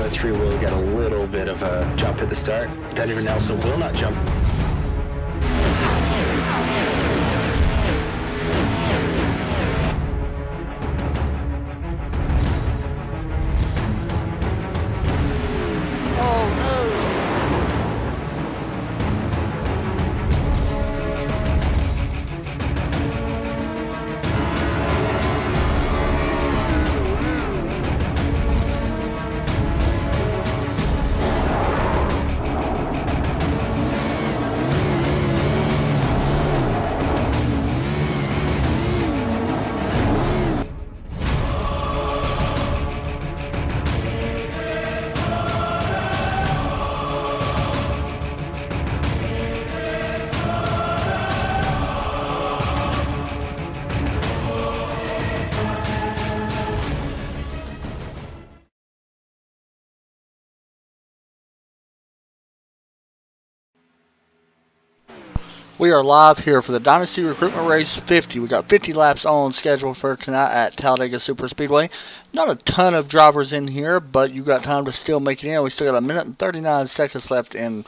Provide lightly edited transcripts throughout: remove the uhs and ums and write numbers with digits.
other three will get a little bit of a jump at the start. Pedro Nelson will not jump. We are live here for the Dynasty Recruitment Race 50. We got 50 laps on schedule for tonight at Talladega Superspeedway. Not a ton of drivers in here, but you got time to still make it in. We still got 1 minute and 39 seconds left in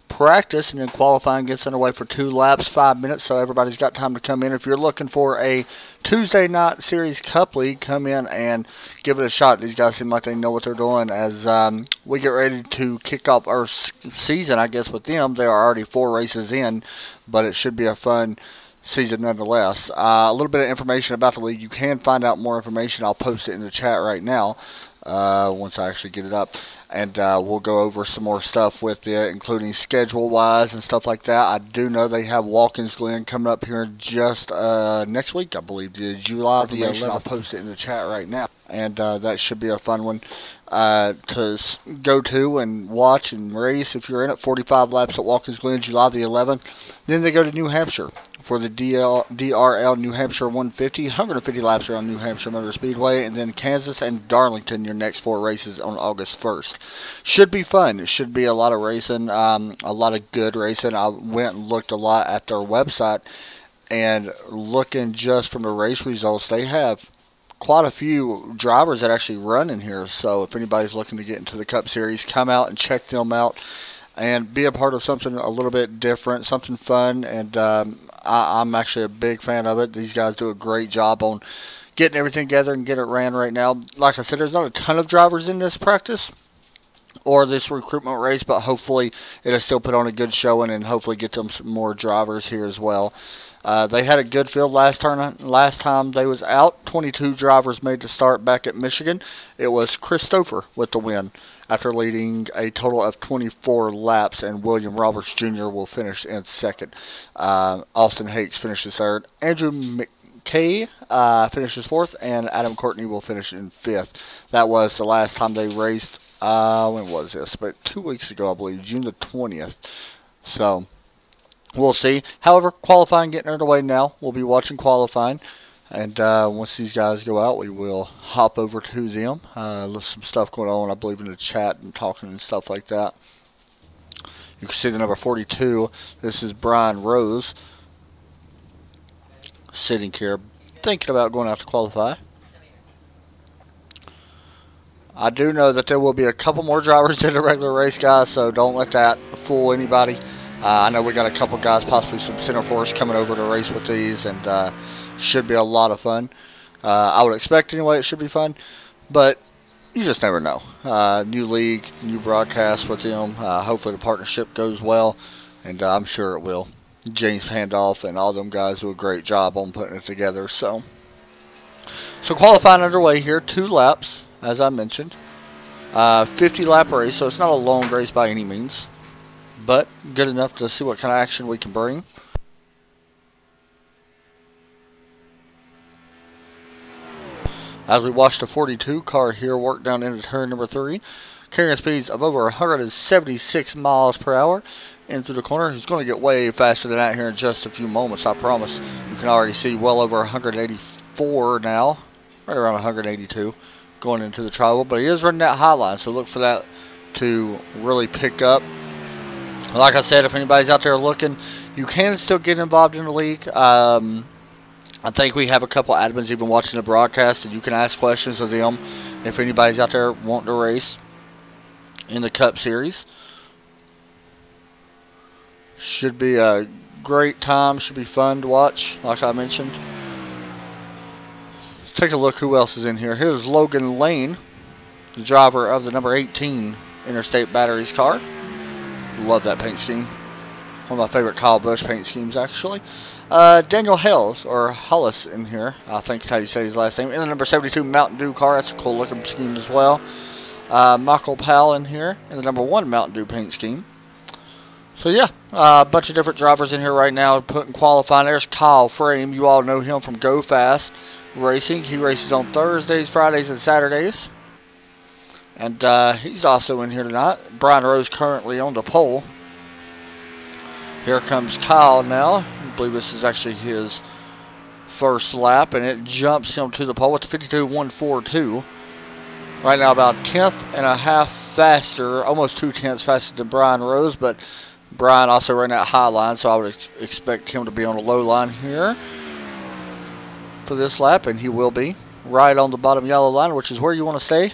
practice, and then qualifying gets underway for 2 laps, 5 minutes, so everybody's got time to come in. If you're looking for a Tuesday night series cup league, come in and give it a shot. These guys seem like they know what they're doing as we get ready to kick off our season, I guess, with them. They are already 4 races in, but it should be a fun season nonetheless. A little bit of information about the league. You can find out more information. I'll post it in the chat right now once I actually get it up. And we'll go over some more stuff with it, including schedule-wise and stuff like that. I do know they have Watkins Glen coming up here just next week, I believe. July the 11th. I'll post it in the chat right now. And that should be a fun one to go to and watch and race if you're in it. 45 laps at Watkins Glen, July the 11th. Then they go to New Hampshire for the DRL New Hampshire 150. 150 laps around New Hampshire Motor Speedway. And then Kansas and Darlington, your next 4 races on August 1st. Should be fun. It should be a lot of racing, a lot of good racing. I went and looked a lot at their website, and looking just from the race results, they have quite a few drivers that actually run in here. So if anybody's looking to get into the Cup Series, come out and check them out and be a part of something a little bit different, something fun. And I'm actually a big fan of it. These guys do a great job on getting everything together and get it ran right now. Like I said, there's not a ton of drivers in this practice or this recruitment race, but hopefully it'll still put on a good showing and hopefully get them some more drivers here as well. They had a good field last time they was out. 22 drivers made the start back at Michigan. It was Christopher with the win after leading a total of 24 laps, and William Roberts Jr. will finish in second. Austin Hakes finishes third. Andrew McKay finishes fourth, and Adam Courtney will finish in fifth. That was the last time they raced. When was this? About 2 weeks ago, I believe, June the 20th. So we'll see. However, qualifying getting underway now. We'll be watching qualifying. And once these guys go out, we will hop over to them. There's some stuff going on, I believe, in the chat and talking and stuff like that. You can see the number 42. This is Brian Rose sitting here thinking about going out to qualify. I do know that there will be a couple more drivers than the regular race, guys, so don't let that fool anybody. I know we got a couple guys, possibly some center force, coming over to race with these, and should be a lot of fun. I would expect anyway it should be fun, but you just never know. New league, new broadcast with them. Hopefully the partnership goes well, and I'm sure it will. James Pandolph and all them guys do a great job on putting it together. So qualifying underway here, 2 laps. As I mentioned, 50 lap race, so it's not a long race by any means, but good enough to see what kind of action we can bring. As we watch the 42 car here work down into turn number 3, carrying speeds of over 176 miles per hour into the corner. He's going to get way faster than that here in just a few moments, I promise. You can already see well over 184 now, right around 182. Going into the tribal, but he is running that high line, so look for that to really pick up. Like I said, if anybody's out there looking, you can still get involved in the league. I think we have a couple admins even watching the broadcast, and you can ask questions of them if anybody's out there wanting to race. in the Cup Series. Should be a great time. Should be fun to watch, like I mentioned. Let's take a look who else is in here. Here's Logan Lane, the driver of the number 18 Interstate Batteries car. Love that paint scheme. One of my favorite Kyle Busch paint schemes, actually. Daniel Hollis in here. I think that's how you say his last name. In the number 72 Mountain Dew car. That's a cool looking scheme as well. Michael Powell in here in the number 1 Mountain Dew paint scheme. So yeah, a bunch of different drivers in here right now putting qualifying. There's Kyle Frame. You all know him from Go Fast Racing. He races on Thursdays, Fridays, and Saturdays. And he's also in here tonight. Brian Rose currently on the pole. Here comes Kyle now. I believe this is actually his first lap, and it jumps him to the pole with the 52.142. Right now about 10th and a half faster, almost 2/10 faster than Brian Rose, but Brian also ran that high line, so I would expect him to be on the low line here for this lap, and he will be right on the bottom yellow line, which is where you want to stay.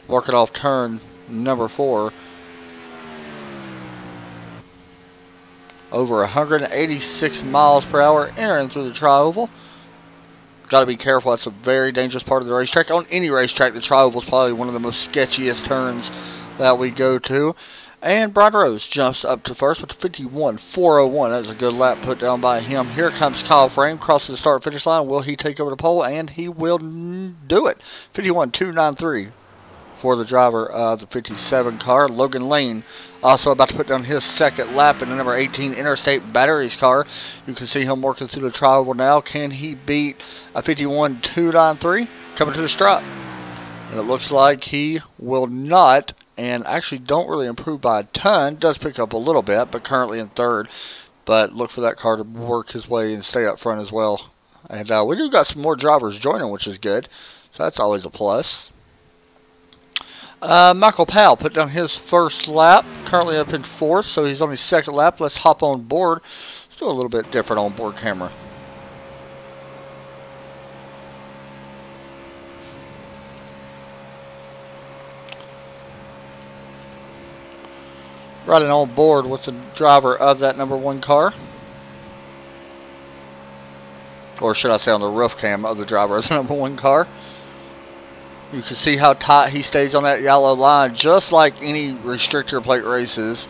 Working off turn number 4. Over 186 miles per hour entering through the tri-oval. Got to be careful. That's a very dangerous part of the racetrack. On any racetrack, the tri-oval is probably one of the most sketchiest turns that we go to. And Brian Rose jumps up to first with the 51.401. That was a good lap put down by him. Here comes Kyle Frame crossing the start-finish line. Will he take over the pole? And he will do it. 51.293 for the driver of the 57 car. Logan Lane also about to put down his second lap in the number 18 Interstate Batteries car. You can see him working through the tri-oval now. Can he beat a 51.293 coming to the stripe? And it looks like he will not, and actually don't really improve by a ton. Does pick up a little bit, but currently in third. But look for that car to work his way and stay up front as well. And we do got some more drivers joining, which is good. So that's always a plus. Michael Powell put down his first lap, currently up in 4th, so he's on his second lap. Let's hop on board. Let's do a little bit different on board camera. Riding on board with the driver of that number 1 car. Or should I say on the roof cam of the driver of the number 1 car. You can see how tight he stays on that yellow line. Just like any restrictor plate races,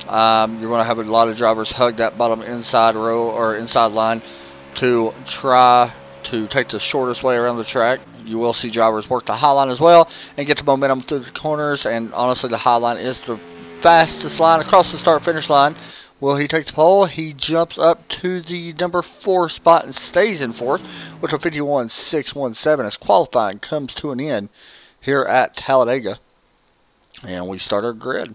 you're going to have a lot of drivers hug that bottom inside row or inside line to try to take the shortest way around the track. You will see drivers work the high line as well and get the momentum through the corners. And honestly, the high line is the fastest line across the start-finish line. Will he take the pole? He jumps up to the number 4 spot and stays in 4th with a 51.617 as qualifying comes to an end here at Talladega. And we start our grid.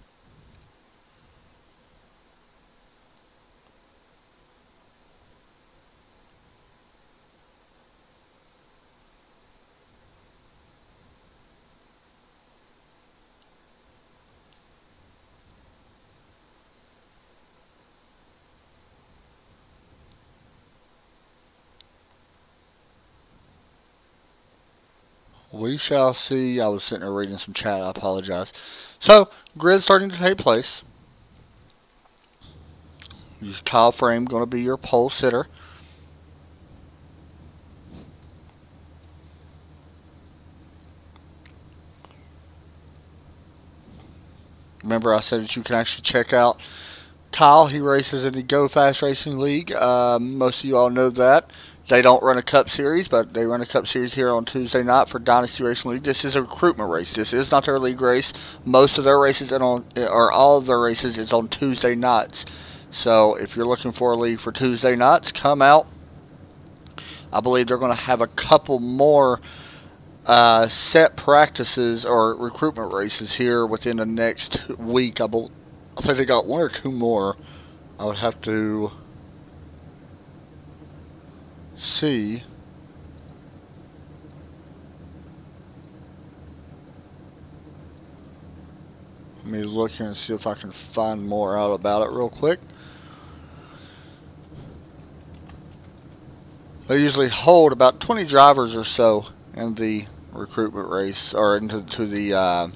We shall see. I was sitting there reading some chat. I apologize. So, grid starting to take place. Kyle Frame going to be your pole sitter. Remember, I said that you can actually check out Kyle. He races in the Go Fast Racing League. Most of you all know that. They don't run a Cup Series, but they run a Cup Series here on Tuesday night for Dynasty Racing League. This is a recruitment race. This is not their league race. Most of their races, or all of their races, is on Tuesday nights. So if you're looking for a league for Tuesday nights, come out. I believe they're going to have a couple more set practices or recruitment races here within the next week. I think they got 1 or 2 more. I would have to see. Let me look here and see if I can find more out about it real quick. They usually hold about 20 drivers or so in the recruitment race, or into the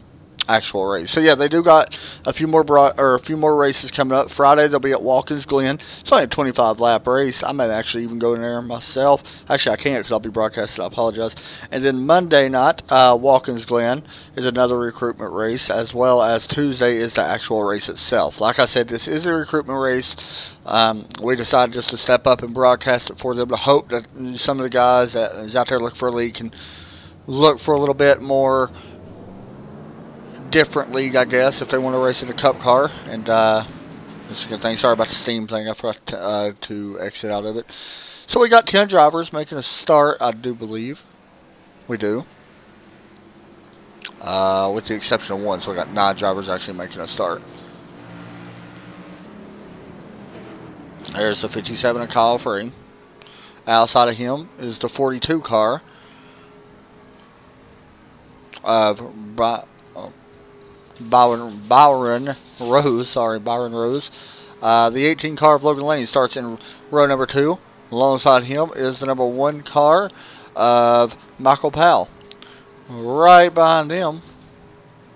actual race. So yeah, they do got a few more races coming up. Friday they'll be at Watkins Glen. It's only a 25 lap race. I might actually even go in there myself. Actually, I can't because I'll be broadcasting. I apologize. And then Monday night, Watkins Glen is another recruitment race, as well as Tuesday is the actual race itself. Like I said, this is a recruitment race. We decided just to step up and broadcast it for them to hope that some of the guys that is out there looking for a league can look for a little bit more different league, I guess, if they want to race in a cup car. And that's a good thing. Sorry about the steam thing. I forgot to exit out of it. So we got 10 drivers making a start, I do believe. We do. With the exception of one. So we got 9 drivers actually making a start. There's the 57 of Kyle Free. Outside of him is the 42 car of Byron Rose. Byron Rose. The 18 car of Logan Lane starts in row number 2. Alongside him is the number 1 car of Michael Powell. Right behind him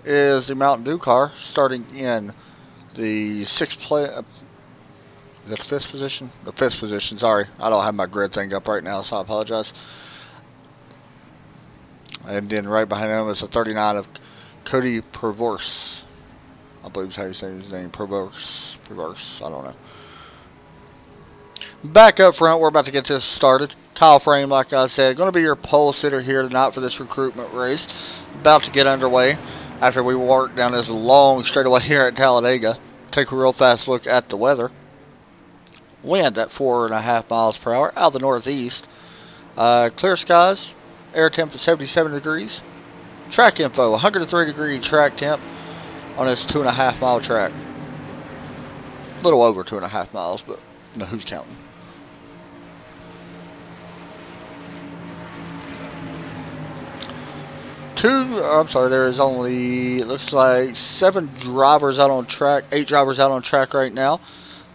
is the Mountain Dew car, starting in the 6th place. Is that the 5th position? The 5th position. Sorry, I don't have my grid thing up right now, so I apologize. And then right behind him is the 39 of Cody Perverse. I believe is how you say his name. Perverse. I don't know. Back up front, we're about to get this started. Kyle Frame, like I said, going to be your pole sitter here tonight for this recruitment race. About to get underway after we work down this long straightaway here at Talladega. Take a real fast look at the weather. Wind at 4.5 miles per hour out of the northeast. Clear skies. Air temp at 77 degrees. Track info, 103 degree track temp on this 2.5 mile track. A little over 2.5 miles, but no, who's counting? There is only, it looks like 7 drivers out on track, 8 drivers out on track right now.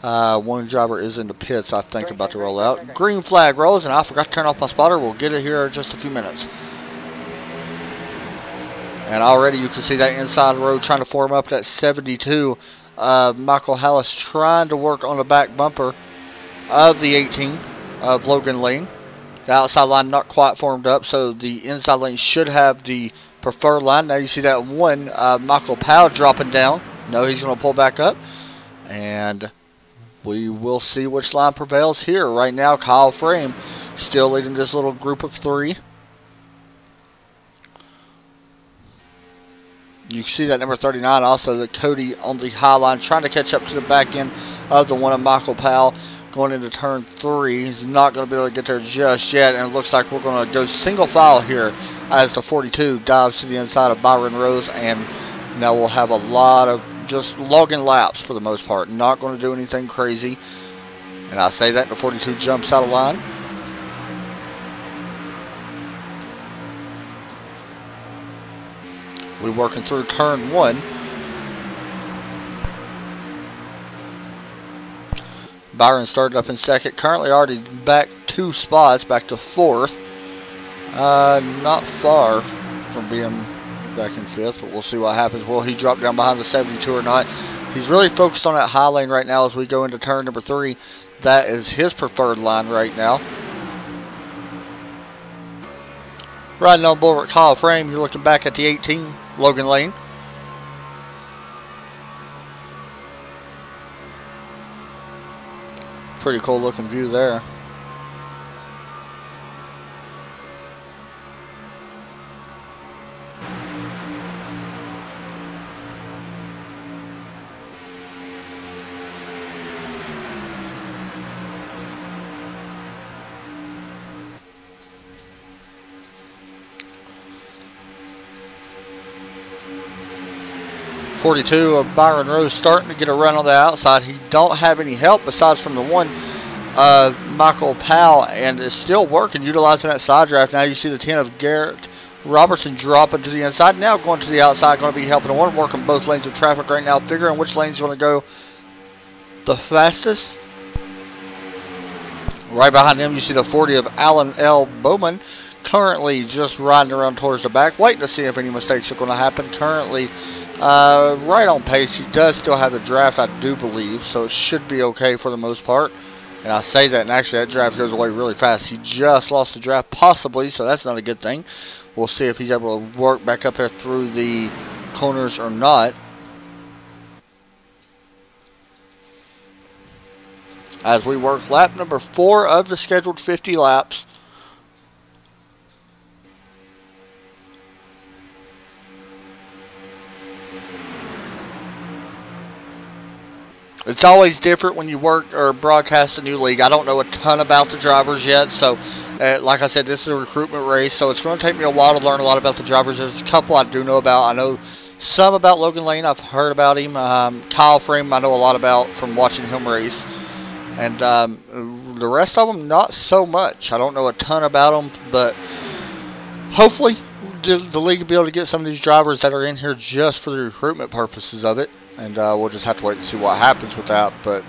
1 driver is in the pits, I think, about to roll out. Green flag rolls, and I forgot to turn off my spotter. We'll get it here in just a few minutes. And already you can see that inside road trying to form up that 72. Michael Hallis trying to work on the back bumper of the 18 of Logan Lane. The outside line not quite formed up, so the inside lane should have the preferred line. Now you see that one, Michael Powell dropping down. No, he's going to pull back up. And we will see which line prevails here. Right now, Kyle Frame still leading this little group of 3. You can see that number 39 also, the Cody on the high line, trying to catch up to the back end of the one of Michael Powell. Going into turn 3. He's not going to be able to get there just yet. And it looks like we're going to go single file here as the 42 dives to the inside of Byron Rose. And now we'll have a lot of just logging laps for the most part. Not going to do anything crazy. And I say that the 42 jumps out of line. We're working through turn 1. Byron started up in 2nd. Currently already back 2 spots, back to 4th. Not far from being back in 5th, but we'll see what happens. Will he drop down behind the 72 or not? He's really focused on that high lane right now as we go into turn number 3. That is his preferred line right now. Riding on board with Kyle Frame, you're looking back at the 18, Logan Lane. Pretty cool looking view there. .42 of Byron Rose starting to get a run on the outside. He don't have any help besides from the one of Michael Powell, and is still working, utilizing that side draft. Now you see the 10 of Garrett Robertson dropping to the inside. Now going to the outside, going to be helping the one, working both lanes of traffic right now, figuring which lane's going to go the fastest. Right behind him, you see the 40 of Alan L. Bowman currently just riding around towards the back, waiting to see if any mistakes are going to happen. Currently right on pace. He does still have the draft, I do believe, so it should be okay for the most part. And I say that, and actually that draft goes away really fast. He just lost the draft, possibly, so that's not a good thing. We'll see if he's able to work back up there through the corners or not. As we work lap number 4 of the scheduled 50 laps. It's always different when you work or broadcast a new league. I don't know a ton about the drivers yet, so like I said, this is a recruitment race, so it's going to take me a while to learn a lot about the drivers. There's a couple I do know about. I know some about Logan Lane. I've heard about him. Kyle Frame I know a lot about from watching him race. And the rest of them, not so much. I don't know a ton about them, but hopefully the league will be able to get some of these drivers that are in here just for the recruitment purposes of it. And we'll just have to wait and see what happens with that. But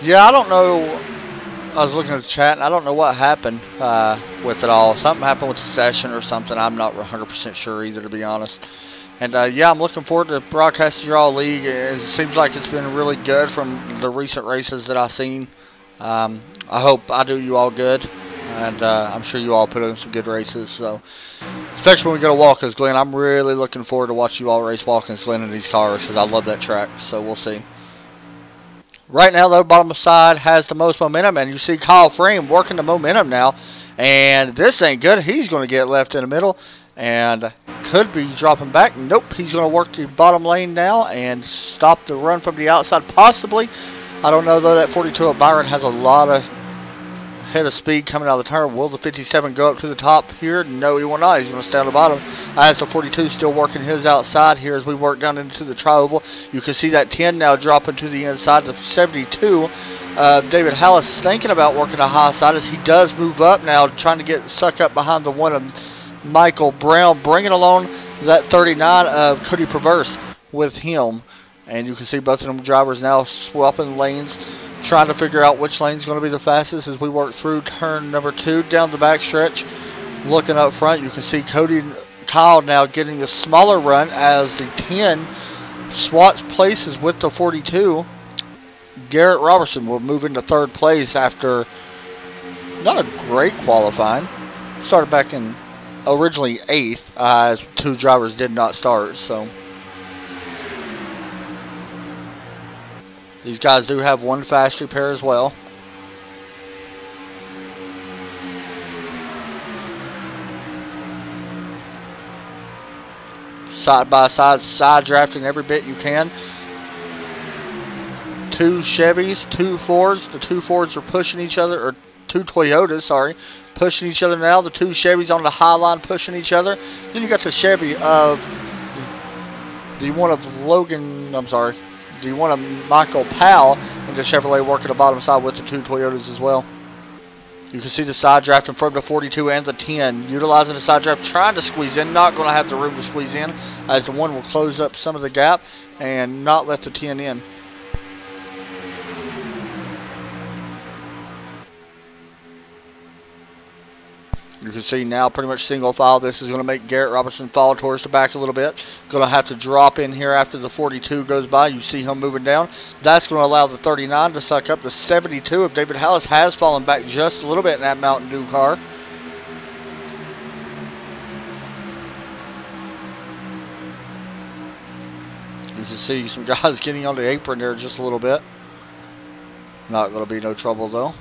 yeah, I don't know. I was looking at the chat, and I don't know what happened with it all. Something happened with the session or something. I'm not 100% sure either, to be honest. And, yeah, I'm looking forward to broadcasting your all league. It seems like it's been really good from the recent races that I've seen. I hope I do you all good, and I'm sure you all put in some good races. So, especially when we go to Watkins Glen, I'm really looking forward to watch you all race Watkins Glen in these cars because I love that track. So, we'll see. Right now, though, bottom side has the most momentum, and you see Kyle Frame working the momentum now, and this ain't good. He's going to get left in the middle, and could be dropping back. Nope, he's going to work the bottom lane now and stop the run from the outside, possibly. I don't know, though, that 42 of Byron has a lot of head of speed coming out of the turn. Will the 57 go up to the top here? No, he will not. He's going to stay on the bottom. As the 42 still working his outside here as we work down into the tri-oval. You can see that 10 now dropping to the inside. The 72, David Hallis is thinking about working the high side as he does move up now, trying to get sucked up behind the one of Michael Brown, bringing along that 39 of Cody Perverse with him. And you can see both of them drivers now swapping lanes, trying to figure out which lane is going to be the fastest as we work through turn number 2 down the back stretch. Looking up front, you can see Cody and Kyle now getting a smaller run as the 10 swats places with the 42. Garrett Robertson will move into 3rd place after not a great qualifying. Started back in originally 8th as 2 drivers did not start. So these guys do have one fast repair as well. Side by side, side drafting every bit you can. 2 Chevys, 2 Fords. The 2 Fords are pushing each other, or 2 Toyotas, sorry, pushing each other now. The 2 Chevys on the high line pushing each other. Then you got the Chevy of the one of Logan, I'm sorry, the one of Michael Powell and the Chevrolet working the bottom side with the 2 Toyotas as well. You can see the side drafting from the 42 and the 10. Utilizing the side draft, trying to squeeze in. Not going to have the room to squeeze in as the 1 will close up some of the gap and not let the 10 in. You can see now pretty much single file. This is going to make Garrett Robertson fall towards the back a little bit. Going to have to drop in here after the 42 goes by. You see him moving down. That's going to allow the 39 to suck up the 72 of David Hallis. Has fallen back just a little bit in that Mountain Dew car. You can see some guys getting on the apron there just a little bit. Not going to be no trouble though.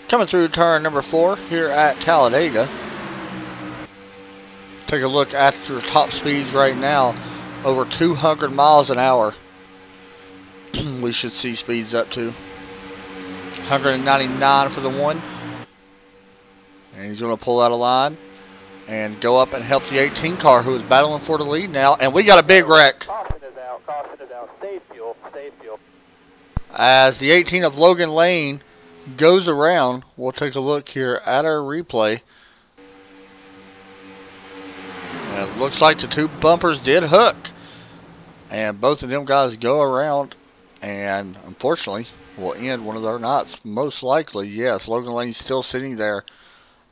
Coming through turn number 4 here at Talladega. Take a look at your top speeds right now. Over 200 miles an hour. We should see speeds up to 199 for the 1. And he's going to pull out a line and go up and help the 18 car who is battling for the lead now. And we got a big wreck. Caution is out, caution is out. Save fuel, save fuel. As the 18 of Logan Lane goes around, we'll take a look here at our replay. And it looks like the two bumpers did hook. And both of them guys go around and unfortunately will end one of their knots. Most likely, yes, Logan Lane's still sitting there.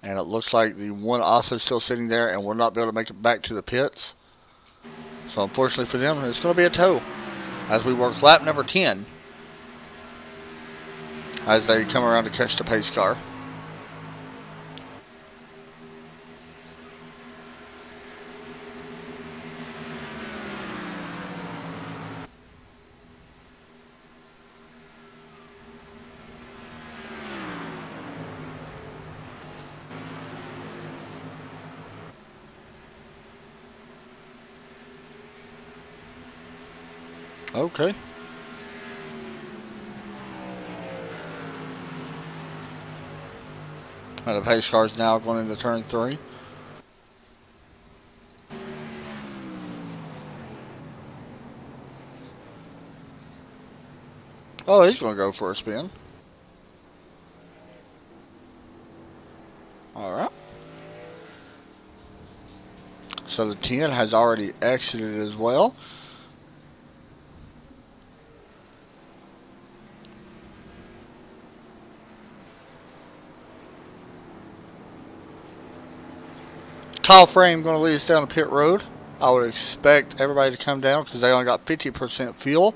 And it looks like the one also still sitting there and will not be able to make it back to the pits. So unfortunately for them, it's going to be a tow as we work lap number 10 as they come around to catch the pace car. Okay. And the pace car is now going into turn 3. Oh, he's going to go for a spin. Alright. So the 10 has already exited as well. Kyle Frame going to lead us down the pit road. I would expect everybody to come down because they only got 50% fuel.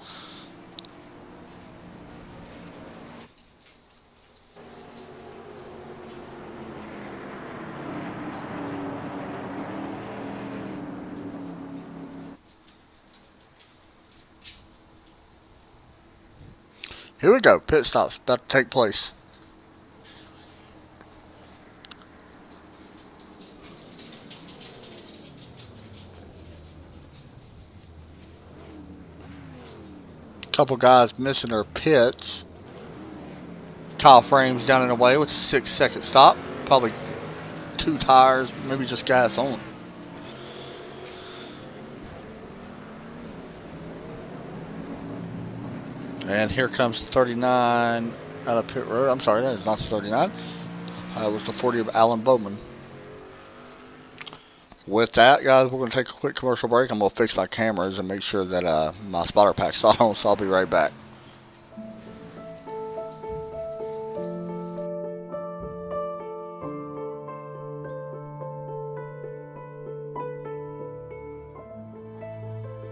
Here we go. Pit stops about to take place. Couple guys missing their pits. Kyle Frame's down and away with a 6-second stop. Probably 2 tires, maybe just gas only. And here comes the 39 out of pit road. I'm sorry, that is not the 39. It was the 40 of Alan Bowman. With that, guys, we're going to take a quick commercial break. I'm going to fix my cameras and make sure that my spotter pack's on, so I'll be right back.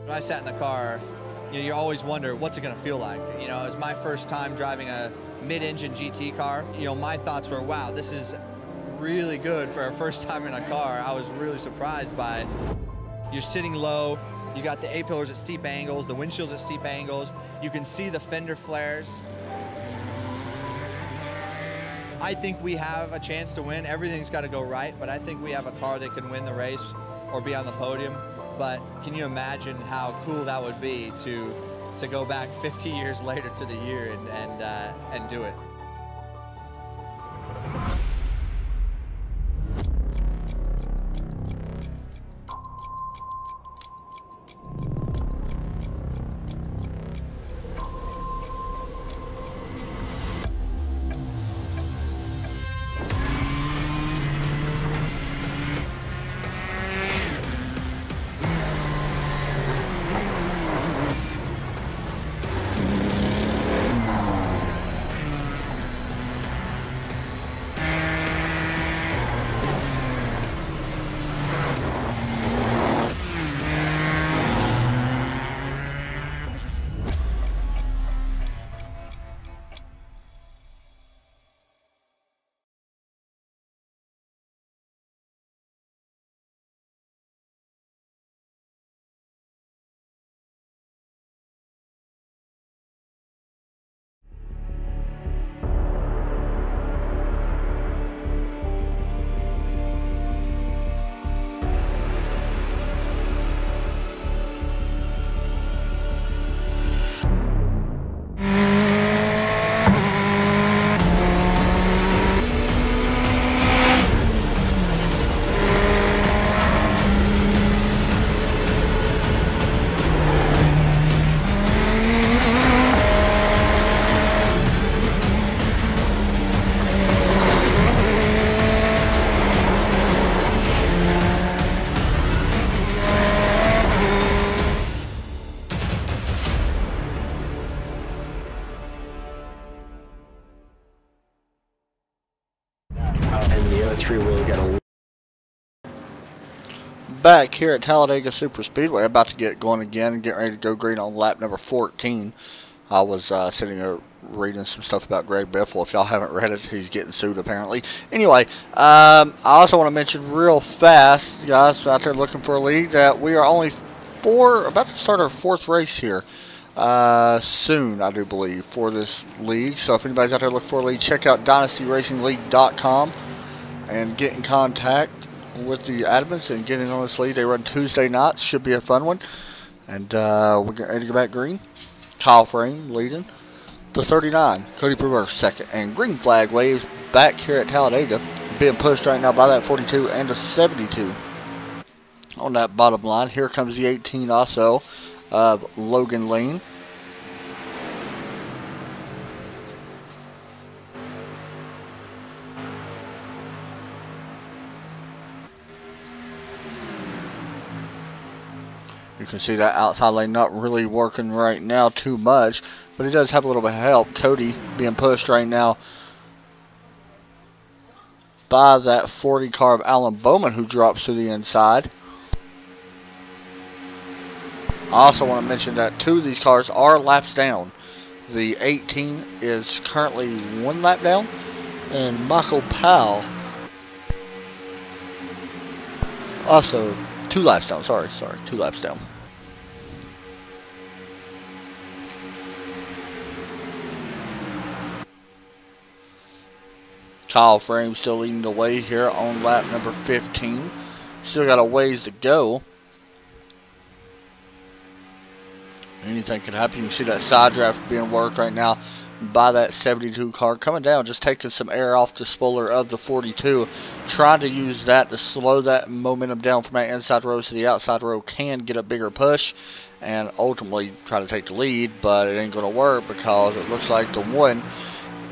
When I sat in the car, you always wonder, what's it going to feel like? You know, it was my first time driving a mid-engine GT car. You know, my thoughts were, wow, this is really good for our first time in a car. I was really surprised by it. You're sitting low, you got the A-pillars at steep angles, the windshields at steep angles, you can see the fender flares. I think we have a chance to win. Everything's got to go right, but I think we have a car that can win the race or be on the podium. But can you imagine how cool that would be to go back 50 years later to the year and do it? the other three will get a... Back here at Talladega Super Speedway, about to get going again and get ready to go green on lap number 14. I was sitting there reading some stuff about Greg Biffle. If y'all haven't read it, he's getting sued apparently. Anyway, I also want to mention real fast, guys out there looking for a lead, that we are only about to start our 4th race here soon, I do believe, for this league. So if anybody's out there looking for a lead, check out DynastyRacingLeague.com and get in contact with the admins and get in on this lead. They run Tuesday nights. Should be a fun one. And we're getting ready to go back green. Kyle Frame leading. The 39, Cody Perverse second. And green flag waves back here at Talladega. Being pushed right now by that 42 and a 72 on that bottom line. Here comes the 18 also of Logan Lane. You can see that outside lane not really working right now too much, but it does have a little bit of help. Cody being pushed right now by that 40 car of Alan Bowman, who drops to the inside. I also want to mention that 2 of these cars are laps down. The 18 is currently 1 lap down, and Michael Powell also 2 laps down. Sorry, 2 laps down. Kyle Frame still leading the way here on lap number 15. Still got a ways to go. Anything could happen. You can see that side draft being worked right now by that 72 car. Coming down, just taking some air off the spoiler of the 42. Trying to use that to slow that momentum down from that inside row so the outside row can get a bigger push and ultimately try to take the lead. But it ain't going to work because it looks like the one,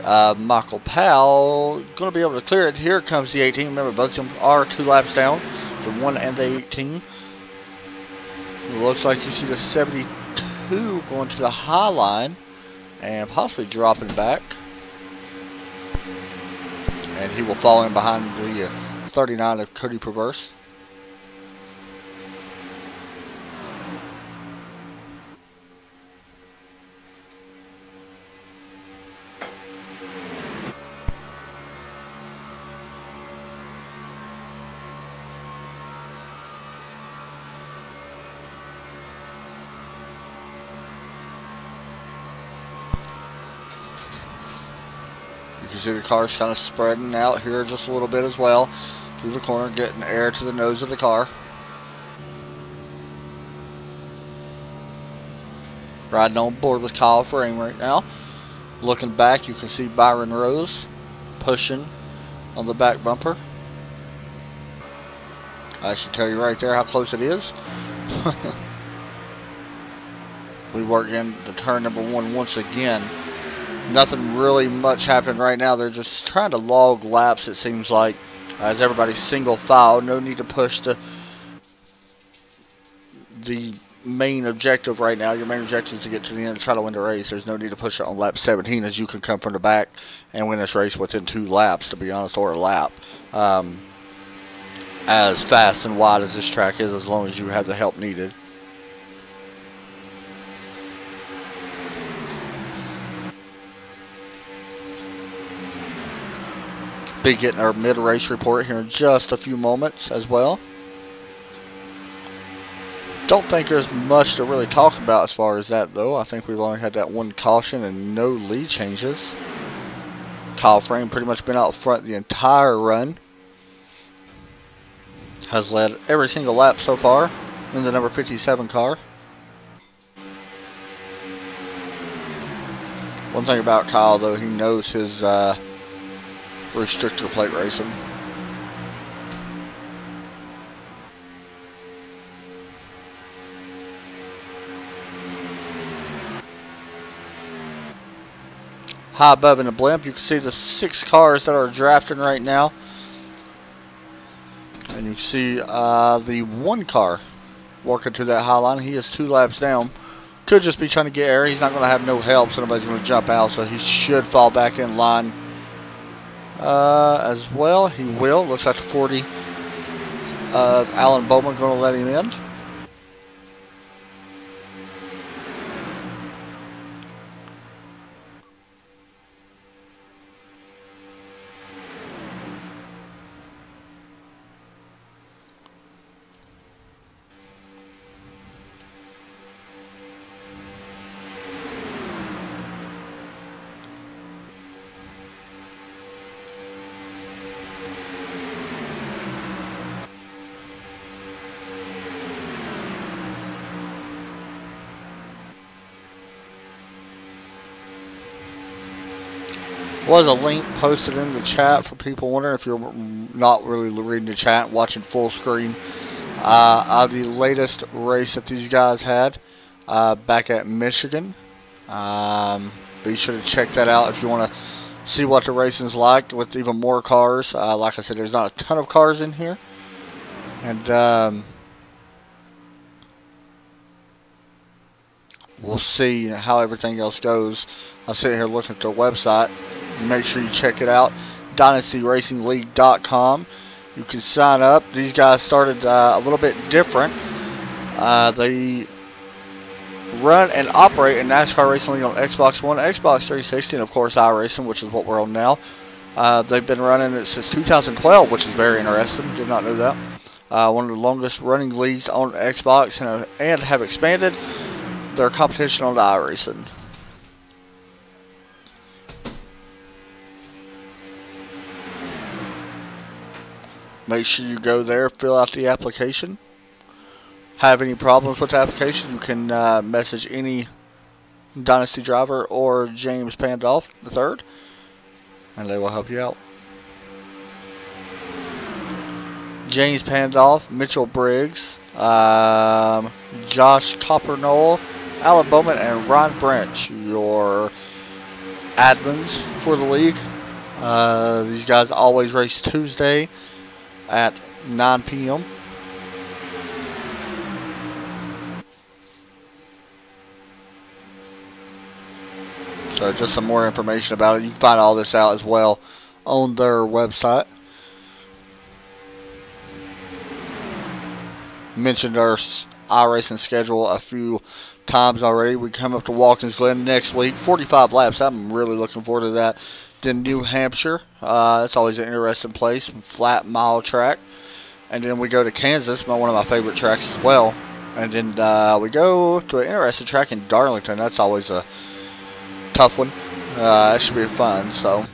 Michael Powell, going to be able to clear it. Here comes the 18. Remember, both of them are 2 laps down, the 1 and the 18. It looks like you see the 72 going to the high line and possibly dropping back. And he will fall in behind the 39 of Cody Perverse. You can see the car's kind of spreading out here just a little bit as well through the corner, getting air to the nose of the car. Riding on board with Kyle Frame right now. Looking back, you can see Byron Rose pushing on the back bumper. I should tell you right there how close it is. We work into turn number 1 once again. Nothing really much happening right now. They're just trying to log laps, it seems like, as everybody's single file. No need to push the main objective right now. Your main objective is to get to the end and try to win the race. There's no need to push it on lap 17, as you can come from the back and win this race within 2 laps, to be honest, or a lap. As fast and wide as this track is, as long as you have the help needed. Be getting our mid-race report here in just a few moments as well. Don't think there's much to really talk about as far as that, though. I think we've only had that 1 caution and no lead changes. Kyle Frame pretty much been out front the entire run. Has led every single lap so far in the number 57 car. One thing about Kyle, though, he knows his restrictor plate racing. High above in the blimp, you can see the 6 cars that are drafting right now. And you see the 1 car working to that high line. He is 2 laps down. Could just be trying to get air. He's not going to have no help, so nobody's going to jump out. So he should fall back in line as well. He will. Looks like the 40 of Alan Bowman going to let him in. Was a link posted in the chat for people wondering if you're not really reading the chat, watching full screen, of the latest race that these guys had back at Michigan. Be sure to check that out if you want to see what the racing's like with even more cars. Like I said, there's not a ton of cars in here, and we'll see how everything else goes. I'm sitting here looking at their website. Make sure you check it out, DynastyRacingLeague.com. You can sign up. These guys started a little bit different. They run and operate in NASCAR Racing League on Xbox One, Xbox 360, and of course iRacing, which is what we're on now. They've been running it since 2012, which is very interesting. Did not know that. One of the longest running leagues on Xbox, and have expanded their competition on iRacing. Make sure you go there, fill out the application. Have any problems with the application, you can message any Dynasty driver or James Pandolf III, and they will help you out. James Pandolf, Mitchell Briggs, Josh Coppernoll, Alan Bowman, and Ron Branch, your admins for the league. These guys always race Tuesday at 9 p.m. So just some more information about it. You can find all this out as well on their website. Mentioned our iRacing schedule a few times already. We come up to Watkins Glen next week, 45 laps. I'm really looking forward to that. Then New Hampshire, it's always an interesting place, flat mile track. And then we go to Kansas, one of my favorite tracks as well. And then we go to an interesting track in Darlington. That's always a tough one. That should be fun. So.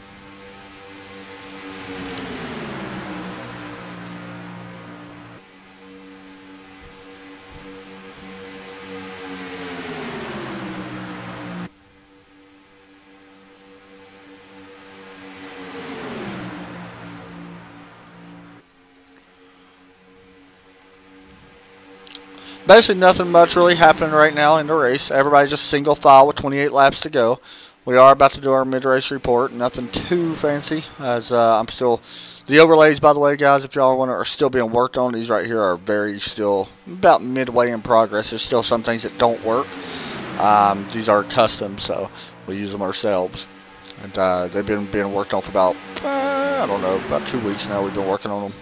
Basically nothing much really happening right now in the race. Everybody just single file with 28 laps to go. We are about to do our mid-race report. Nothing too fancy, as I'm still... The overlays, by the way, guys, if y'all want to, are still being worked on. These right here are very still about midway in progress. There's still some things that don't work. These are custom, so we use them ourselves. And they've been being worked on for about, I don't know, about 2 weeks now we've been working on them.